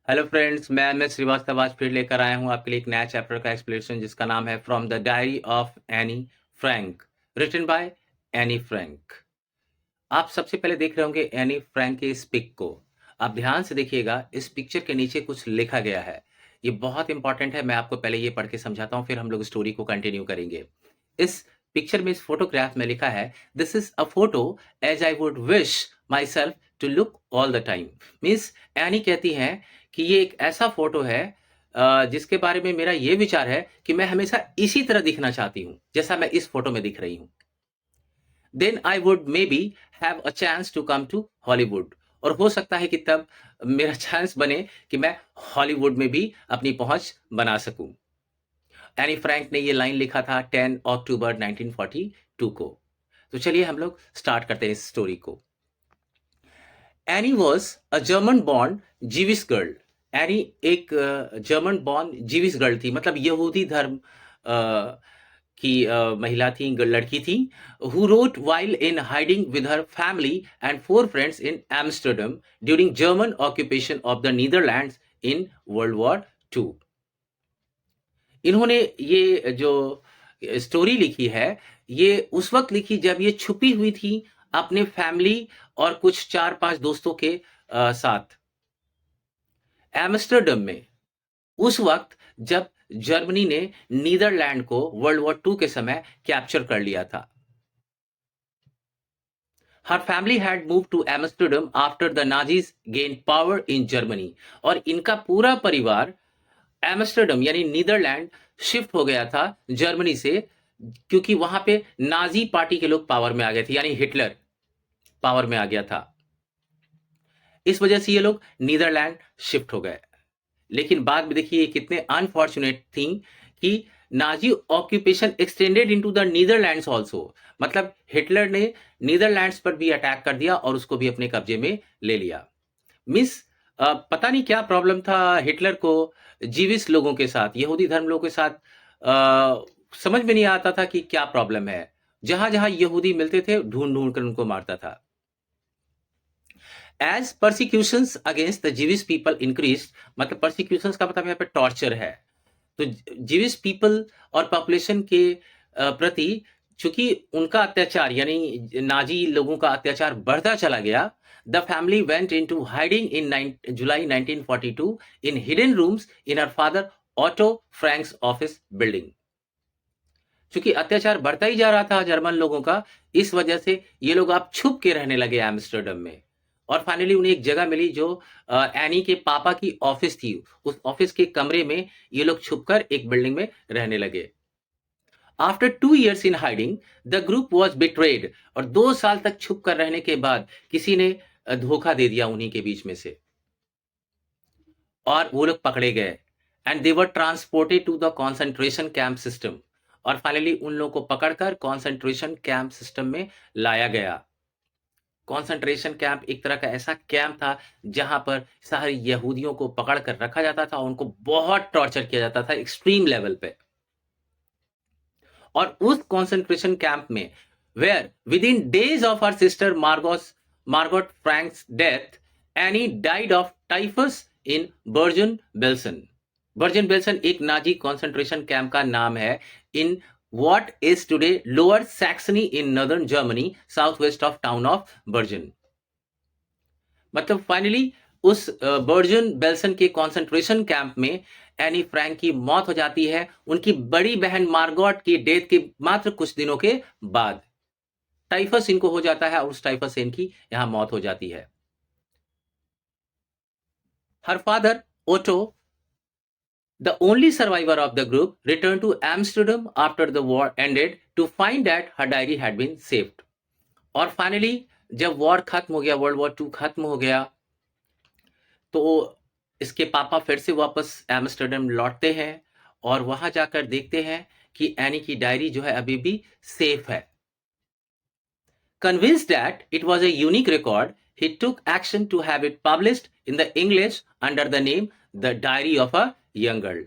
Hello friends, मैं M S Srivastava आज फिर लेकर आया हूँ आपके लिए एक नया चैप्टर का एक्सप्लेनेशन जिसका नाम है from the diary of Anne Frank, written by Anne Frank. आप सबसे पहले देख रहे होंगे एनी फ्रैंक के इस पिक को। आप ध्यान से देखिएगा, इस पिक्चर के नीचे कुछ लिखा गया है। ये बहुत इंपॉर्टेंट है। मैं आपको पहले ये पढ़ के समझाता हूँ, फिर हम लोग स्टोरी को कंटिन्यू करेंगे। इस पिक्चर में, इस फोटोग्राफ में लिखा है, this is a photo as I would wish myself to look all the time. Means Anne कहती हैं कि ये एक ऐसा फोटो है जिसके बारे में मेरा ये विचार है कि मैं हमेशा इसी तरह दिखना चाहती हूँ जैसा मैं इस फोटो में दिख रही हूँ। Then I would maybe have a chance to come to Hollywood. और हो सकता है कि तब मेरा चांस बने कि मैं हॉलीवुड में भी अपनी पहुंच बना सकूं। एनी फ्रैंक ने ये लाइन लिखा था 10 अक्टूबर 1942 को। तो चलिए हम लोग स्टार्ट करते हैं इस स्टोरी को। Any was a German born जीविश girl. Any एक जर्मन बॉर्न जीविश गर्ल थी, मतलब यहूदी धर्म की महिला थी, लड़की थी। Who wrote while in hiding with her family and 4 friends in Amsterdam during German occupation of the Netherlands in world war 2। इन्होंने ये जो स्टोरी लिखी है, ये उस वक्त लिखी जब ये छुपी हुई थी अपने फैमिली और कुछ 4-5 दोस्तों के साथ एम्स्टर्डम में, उस वक्त जब जर्मनी ने नीदरलैंड को वर्ल्ड वॉर 2 के समय कैप्चर कर लिया था। Her family had move to Amsterdam after the Nazis gain power in Germany. और इनका पूरा परिवार एम्स्टर्डम यानी नीदरलैंड शिफ्ट हो गया था जर्मनी से, क्योंकि वहां पे नाजी पार्टी के लोग पावर में आ गए थे, यानी हिटलर पावर में आ गया था। इस वजह से ये लोग नीदरलैंड शिफ्ट हो गए। लेकिन बाद में देखिए ये कितने अनफॉर्चुनेट थी कि Nazi occupation extended into the Netherlands also. मतलब हिटलर ने नीदरलैंड्स पर भी अटैक कर दिया और उसको भी अपने कब्जे में ले लिया। मिस पता नहीं क्या प्रॉब्लम था हिटलर को जीविस लोगों के साथ, यहूदी धर्म लोगों के साथ। समझ में नहीं आता था कि क्या प्रॉब्लम है। जहां जहां यहूदी मिलते थे ढूंढ ढूंढ कर उनको मारता था। As persecutions against the Jewish people increase, मतलब परसिक्यूशंस का मतलब यहाँ पे टॉर्चर है। तो जीविश पीपल और पॉपुलेशन के प्रति चूंकि उनका अत्याचार यानी नाजी लोगों का अत्याचार बढ़ता चला गया, the family went into hiding in July 1942 in hidden rooms in her father auto Franks office building. चूंकि अत्याचार बढ़ता ही जा रहा था जर्मन लोगों का, इस वजह से ये लोग अब छुप के रहने लगे एम्स्टर्डम में। और फाइनली उन्हें एक जगह मिली जो एनी के पापा की ऑफिस थी। उस ऑफिस के कमरे में ये लोग छुपकर एक बिल्डिंग में रहने लगे। After 2 years in hiding the group was betrayed. और 2 साल तक छुप कर रहने के बाद किसी ने धोखा दे दिया उन्हीं के बीच में से, और वो लोग पकड़े गए। And they were transported to the concentration camp system. और फाइनली उन लोगों को पकड़कर कॉन्सेंट्रेशन कैंप सिस्टम में लाया गया। कॉन्सेंट्रेशन कैंप एक तरह का ऐसा कैंप था जहां पर सारे यहूदियों को पकड़ कर रखा जाता था, उनको बहुत टॉर्चर किया जाता था एक्सट्रीम लेवल पे। और उस कॉन्सेंट्रेशन कैंप में where within days of our sister Margot Frank's death, Anne died of typhus in Bergen Belsen. Bergen Belsen एक नाजी कॉन्सेंट्रेशन कैंप का नाम है in what is today lower Saxony in northern Germany, southwest of town of Bergen। मतलब finally उस version Belsen के concentration camp में Anne Frank की मौत हो जाती है, उनकी बड़ी बहन मार्गोट की डेथ के मात्र कुछ दिनों के बाद। टाइफस इनको हो जाता है और उस टाइफस से इनकी यहां मौत हो जाती है। Her father Otto, the only survivor of the group, returned to Amsterdam after the war ended to find that her diary had been saved। और फाइनली जब वॉर खत्म हो गया, वर्ल्ड वॉर 2 खत्म हो गया, तो इसके पापा फिर से वापस एम्स्टर्डम लौटते हैं और वहां जाकर देखते हैं कि एनी की डायरी जो है अभी भी सेफ है। Convinced that it was a unique record, he took action to have it published in the English under the name The Diary of a Young Girl।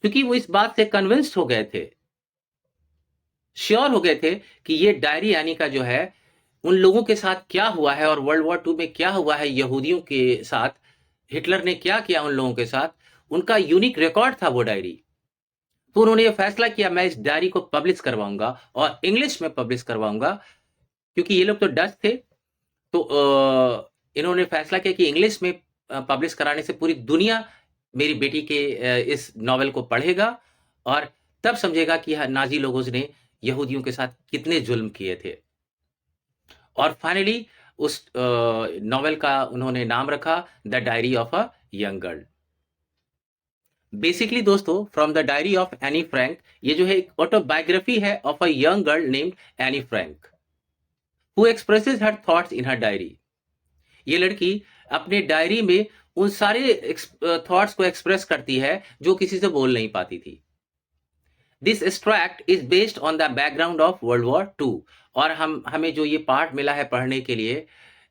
क्योंकि वो इस बात से कन्विंस्ड हो गए थे, श्योर हो गए थे कि ये डायरी यानी का जो है उन लोगों के साथ क्या हुआ है और वर्ल्ड वॉर 2 में क्या हुआ है यहूदियों के साथ, हिटलर ने क्या किया उन लोगों के साथ, उनका यूनिक रिकॉर्ड था वो डायरी। तो उन्होंने ये फैसला किया मैं इस डायरी को पब्लिश करवाऊंगा और इंग्लिश में पब्लिश करवाऊंगा, क्योंकि ये लोग तो डच थे। तो इन्होंने फैसला किया कि इंग्लिश में पब्लिश कराने से पूरी दुनिया मेरी बेटी के इस नॉवेल को पढ़ेगा और तब समझेगा कि नाजी लोगों ने यहूदियों के साथ कितने जुल्म किए थे। और फाइनली उस नॉवेल का उन्होंने नाम रखा the diary of a young girl. Basically दोस्तों, from the diary of Anne Frank, ये जो है एक ऑटोबायोग्राफी है of a young girl named Anne Frank who expresses her thoughts in her diary. ये लड़की अपने डायरी में उन सारे थॉट्स को एक्सप्रेस करती है जो किसी से बोल नहीं पाती थी। This extract is based on the background of world war two. और हमें जो ये पार्ट मिला है पढ़ने के लिए,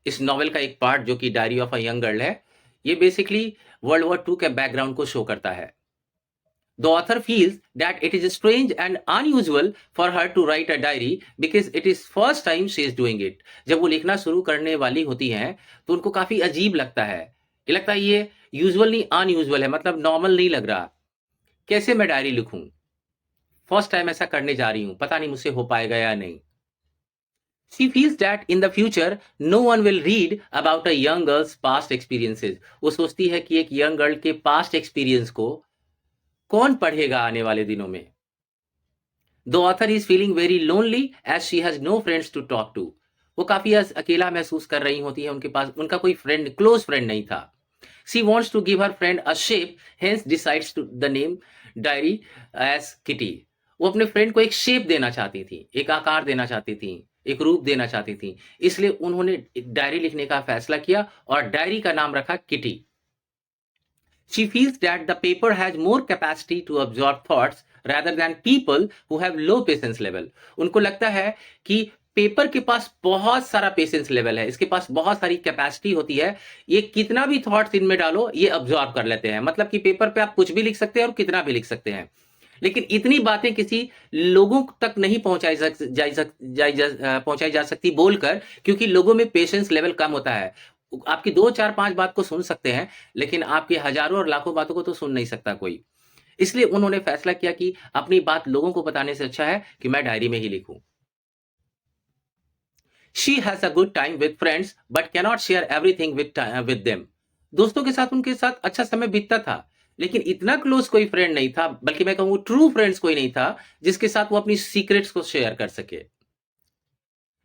इस नॉवेल का एक पार्ट जो कि diary of a young girl है, ये बेसिकली वर्ल्ड वॉर टू के बैकग्राउंड को शो करता है। The author feels that it is strange and unusual for her to write a diary because it is first time she is doing it. जब वो लिखना शुरू करने वाली होती हैं तो उनको काफी अजीब लगता है। ये लगता है ये यूजुअल नहीं अनयूजुअल है, मतलब नॉर्मल नहीं लग रहा। कैसे मैं डायरी लिखूं? फर्स्ट टाइम ऐसा करने जा रही हूं, पता नहीं मुझसे हो पाएगा या नहीं। She feels that in the future no one will read about a young girl's past experiences. वो सोचती है कि एक यंग गर्ल के पास्ट एक्सपीरियंस को कौन पढ़ेगा आने वाले दिनों में। The author is feeling very lonely as she has no friends to talk to. वो काफी अकेला महसूस कर रही होती है, उनके पास उनका कोई फ्रेंड, क्लोज फ्रेंड नहीं था। She wants to give her friend a shape, hence decides to the name diary as Kitty. वो अपने फ्रेंड को एक शेप देना चाहती थी, एक आकार देना चाहती थी, एक रूप देना चाहती थी, इसलिए उन्होंने एक डायरी लिखने का फैसला किया और डायरी का नाम रखा kitty. She feels that the paper has more capacity to absorb thoughts rather than people who have low patience level. उनको लगता है कि पेपर के पास बहुत सारा पेशेंस लेवल है, इसके पास बहुत सारी कैपेसिटी होती है, ये कितना भी थॉट्स इनमें डालो ये अब्सॉर्ब कर लेते हैं। मतलब कि पेपर पे आप कुछ भी लिख सकते हैं और कितना भी लिख सकते हैं, लेकिन इतनी बातें किसी लोगों तक नहीं पहुंचाई जा सकती बोलकर, क्योंकि लोगों में पेशेंस लेवल कम होता है। आपकी 2, 4, 5 बात को सुन सकते हैं, लेकिन आपकी हजारों और लाखों बातों को तो सुन नहीं सकता कोई। इसलिए उन्होंने फैसला किया कि अपनी बात लोगों को बताने से अच्छा है कि मैं डायरी में ही लिखूं। She has a good time with friends but cannot share everything with them. दोस्तों के साथ उनके साथ अच्छा समय बीतता था, लेकिन इतना क्लोज कोई फ्रेंड नहीं था, बल्कि मैं कहूँ ट्रू फ्रेंड्स कोई नहीं था जिसके साथ वो अपनी सीक्रेट्स को शेयर कर सके।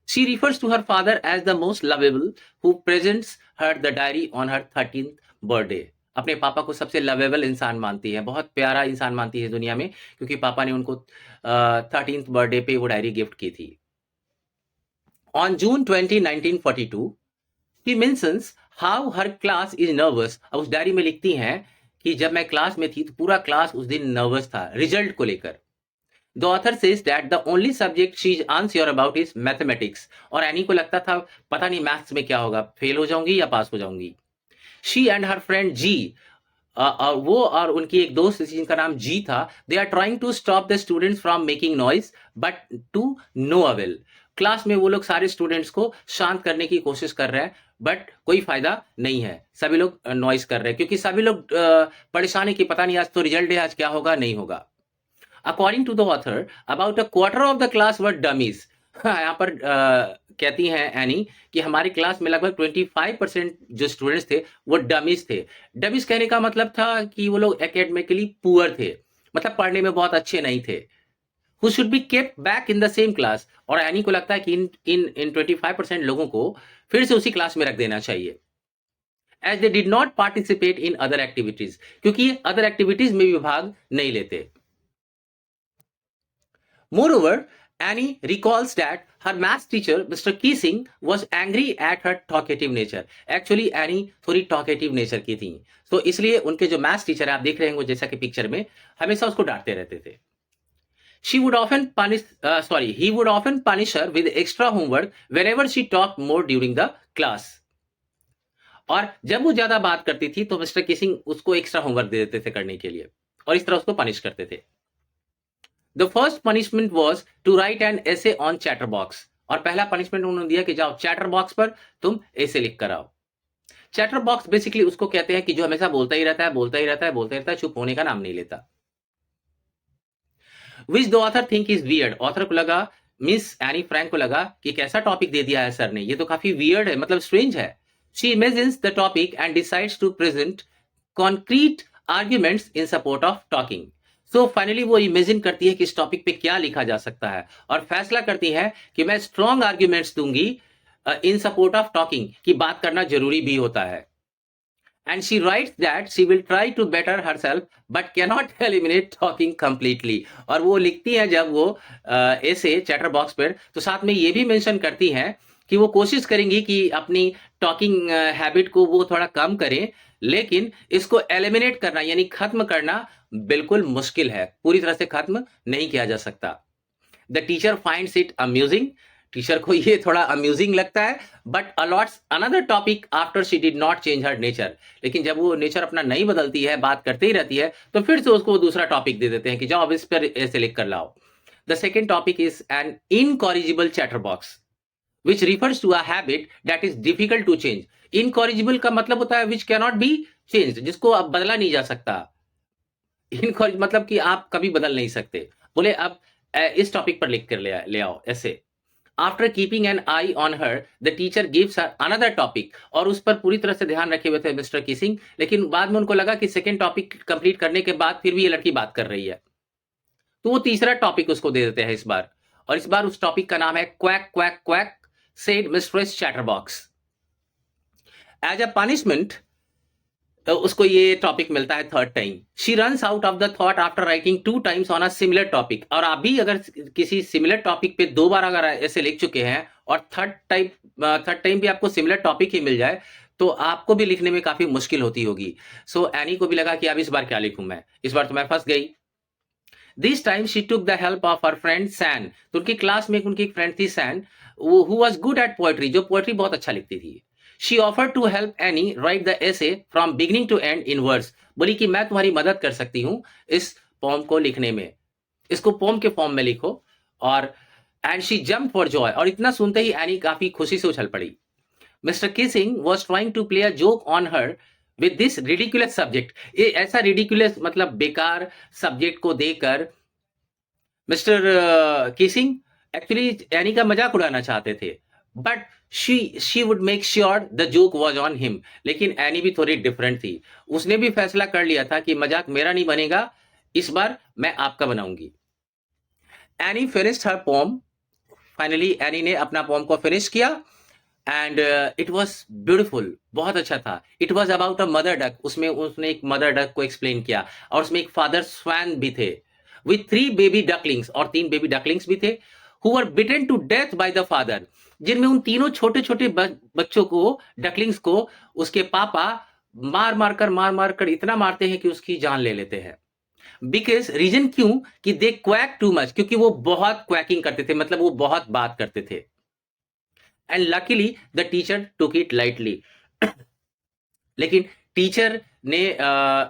She refers to her father as the most lovable who presents her the diary on her 13th birthday. अपने पापा को सबसे लवेबल इंसान मानती है, बहुत प्यारा इंसान मानती है दुनिया में, क्योंकि पापा ने उनको 13th बर्थडे पे वो डायरी गिफ्ट की थी। On June 20, 1942, she mentions how her class is nervous. अब उस डायरी में लिखती हैं कि जब मैं क्लास में थी तो पूरा क्लास उस दिन नर्वस था रिजल्ट को लेकर। The author says that the only subject she is unsure about is mathematics. और एनी को लगता था पता नहीं मैथ्स में क्या होगा, फेल हो जाऊंगी या पास हो जाऊंगी। She and her friend G, वो और उनकी एक दोस्त जिनका नाम जी था, they are trying to stop the students from making noise but to no avail. Class में वो लोग सारे स्टूडेंट्स को शांत करने की कोशिश कर रहे हैं, बट कोई फायदा नहीं है, सभी लोग नॉइज कर रहे हैं, क्योंकि सभी लोग परेशान है कि पता नहीं आज तो रिजल्ट है, आज क्या होगा नहीं होगा। According to the author, about a quarter of the class were dummies. यहाँ पर कहती हैं एनी कि हमारी क्लास में लगभग 25% जो स्टूडेंट्स थे वो डमीज थे। डमीज कहने का मतलब था कि वो लोग एकेडमिकली पुअर थे, मतलब पढ़ने में बहुत अच्छे नहीं थे। Who should be kept back in the same class. और एनी को लगता है कि इन 25% लोगों को फिर से उसी क्लास में रख देना चाहिए, as they did not participate in other activities, क्योंकि अदर एक्टिविटीज में भी भाग नहीं लेते। Moreover, Annie recalls that her math teacher, Mr. Keesing, was angry at her talkative nature. Actually, Annie थोड़ी talkative nature की थी, तो इसलिए उनके जो मैथ्स टीचर है आप देख रहे हैं जैसा कि पिक्चर में, हमेशा उसको डांटते रहते थे। He would often punish her with extra homework whenever she talked more during the class. और जब वो ज्यादा बात करती थी तो मिस्टर कीसिंग उसको एक्स्ट्रा होमवर्क दे देते थे करने के लिए, और इस तरह उसको पनिश करते थे। The first punishment was to write an essay on Chatterbox. और पहला पनिशमेंट उन्होंने दिया कि जाओ चैटरबॉक्स पर तुम ऐसे लिख कर आओ। चैटर बॉक्स बेसिकली उसको कहते हैं कि जो हमेशा बोलता ही रहता है, बोलता ही रहता है, बोलता ही रहता है, चुप होने का नाम नहीं लेता। Which the author think is weird, author को लगा, मिस एनी फ्रैंक को लगा कि कैसा टॉपिक दे दिया है सर ने, ये तो काफी वियर्ड है, मतलब स्ट्रेंज है। She imagines the topic and decides to present concrete arguments in support of talking. So finally वो इमेजिन करती है कि इस टॉपिक पे क्या लिखा जा सकता है, और फैसला करती है कि मैं स्ट्रॉन्ग आर्ग्यूमेंट्स दूंगी इन सपोर्ट ऑफ टॉकिंग, कि बात करना जरूरी भी होता है। And she writes that she will try to better herself but cannot eliminate talking completely। और वो लिखती है जब वो ऐसे चैटर बॉक्स पर, तो साथ में ये भी मेंशन करती हैं कि वो कोशिश करेंगी कि अपनी टॉकिंग हैबिट को वो थोड़ा कम करें, लेकिन इसको एलिमिनेट करना यानी खत्म करना बिल्कुल मुश्किल है, पूरी तरह से खत्म नहीं किया जा सकता। The teacher finds it amusing, teacher को ये थोड़ा अम्यूजिंग लगता है, but a lots another topic after she did not change her nature. लेकिन जब वो नेचर अपना नहीं बदलती है, बात करते ही रहती है, तो फिर से उसको दूसरा टॉपिक दे देते हैं कि जाओ अब इस पर ऐसे लिख कर लाओ। The second topic is an incorrigible chatter box which refers to a habit that is difficult to change. Incorrigible का मतलब होता है विच कैनॉट बी चेंज, जिसको अब बदला नहीं जा सकता। इनकॉरिज मतलब कि आप कभी बदल नहीं सकते। बोले अब इस टॉपिक पर लिख कर ले आओ ऐसे। After keeping an I on her the teacher gives her another topic, और उस पर पूरी तरह से ध्यान रखे हुए थे मिस्टर किसिंग, लेकिन बाद में उनको लगा कि सेकेंड टॉपिक कंप्लीट करने के बाद फिर भी ये लड़की बात कर रही है, तो वो तीसरा टॉपिक उसको दे देते हैं इस बार, और इस बार उस टॉपिक का नाम है quack quack quack said mistress chatterbox. As a punishment उसको ये टॉपिक मिलता है third time. She runs out of the thought after writing 2 times on a similar topic. और आप भी अगर किसी सिमिलर टॉपिक पे 2 बार अगर ऐसे लिख चुके हैं और थर्ड टाइम भी आपको सिमिलर टॉपिक ही मिल जाए, तो आपको भी लिखने में काफी मुश्किल होती होगी। सो एनी को भी लगा कि अब इस बार क्या लिखूं मैं, इस बार तो मैं फंस गई। This time she took the help of her friend Sanne. तो उनकी क्लास में उनकी एक फ्रेंड थी Sanne, who was good at poetry, जो पोएट्री बहुत अच्छा लिखती थी। She offered to help Anne write the essay from beginning to end in words. बोली कि मैं तुम्हारी मदद कर सकती हूँ इस पोम को लिखने में, इसको पोम के फॉर्म में लिखो। और and she jump for Joy, और इतना सुनते ही एनी काफी खुशी से उछल पड़ी। Mister Keesing was trying to play a joke on her with this ridiculous subject. ये ऐसा रिडिकुलस मतलब बेकार सब्जेक्ट को देकर मिस्टर किसिंग एक्चुअली एनी का मजाक उड़ाना चाहते थे, but she would make sure the joke was on him. लेकिन एनी भी थोड़ी डिफरेंट थी, उसने भी फैसला कर लिया था कि मजाक मेरा नहीं बनेगा, इस बार मैं आपका बनाऊंगी। Anne finished her poem, finally Anne ने अपना पोम को फिनिश किया, एंड इट वॉज ब्यूटिफुल, बहुत अच्छा था। It was about a mother duck, उसमें उसने एक मदर डक को एक्सप्लेन किया, और उसमें एक फादर स्वैन भी थे विथ 3 बेबी डकलिंग्स, और 3 बेबी डकलिंग्स भी थे, who were bitten to death by the father, जिनमें उन तीनों छोटे छोटे बच्चों को, डकलिंग्स को, उसके पापा मार मार कर इतना मारते हैं कि उसकी जान ले लेते हैं। बिकॉज रीजन क्यों कि दे क्वैक टू मच, क्योंकि वो बहुत क्वैकिंग करते थे, मतलब वो बहुत बात करते थे। And luckily the teacher took it lightly. लेकिन टीचर ने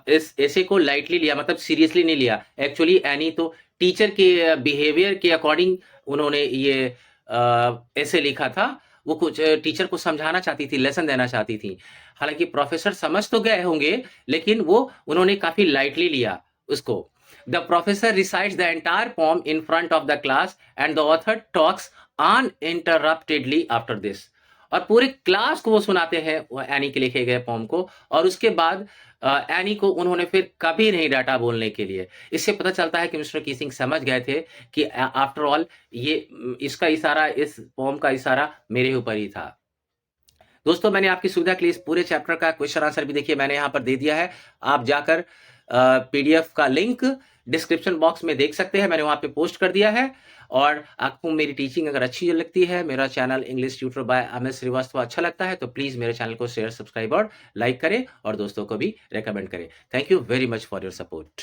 इस ऐसे को लाइटली लिया, मतलब सीरियसली नहीं लिया। एक्चुअली एनी तो टीचर के बिहेवियर के अकॉर्डिंग उन्होंने ये ऐसे लिखा था, वो कुछ टीचर को समझाना चाहती थी, लेसन देना चाहती थी। हालांकि प्रोफेसर समझ तो गए होंगे, लेकिन वो उन्होंने काफी लाइटली लिया उसको। The professor recites the entire poem in front of the class and the author talks uninterruptedly after this. और पूरे क्लास को वो सुनाते हैं एनी के लिखे गए पोम को, और उसके बाद एनी को उन्होंने फिर कभी नहीं डांटा बोलने के लिए। इससे पता चलता है कि मिस्टर किसिंग समझ गए थे कि आफ्टर ऑल ये इसका इशारा, इस पोम का इशारा मेरे ऊपर ही था। दोस्तों, मैंने आपकी सुविधा के लिए इस पूरे चैप्टर का क्वेश्चन आंसर भी देखिए मैंने यहाँ पर दे दिया है। आप जाकर पीडीएफ का लिंक डिस्क्रिप्शन बॉक्स में देख सकते हैं, मैंने वहां पे पोस्ट कर दिया है। और आपको मेरी टीचिंग अगर अच्छी लगती है, मेरा channel English tutor by M S Srivastava अच्छा लगता है, तो प्लीज मेरे चैनल को शेयर, सब्सक्राइब और लाइक करें, और दोस्तों को भी रेकमेंड करें। Thank you very much for your support.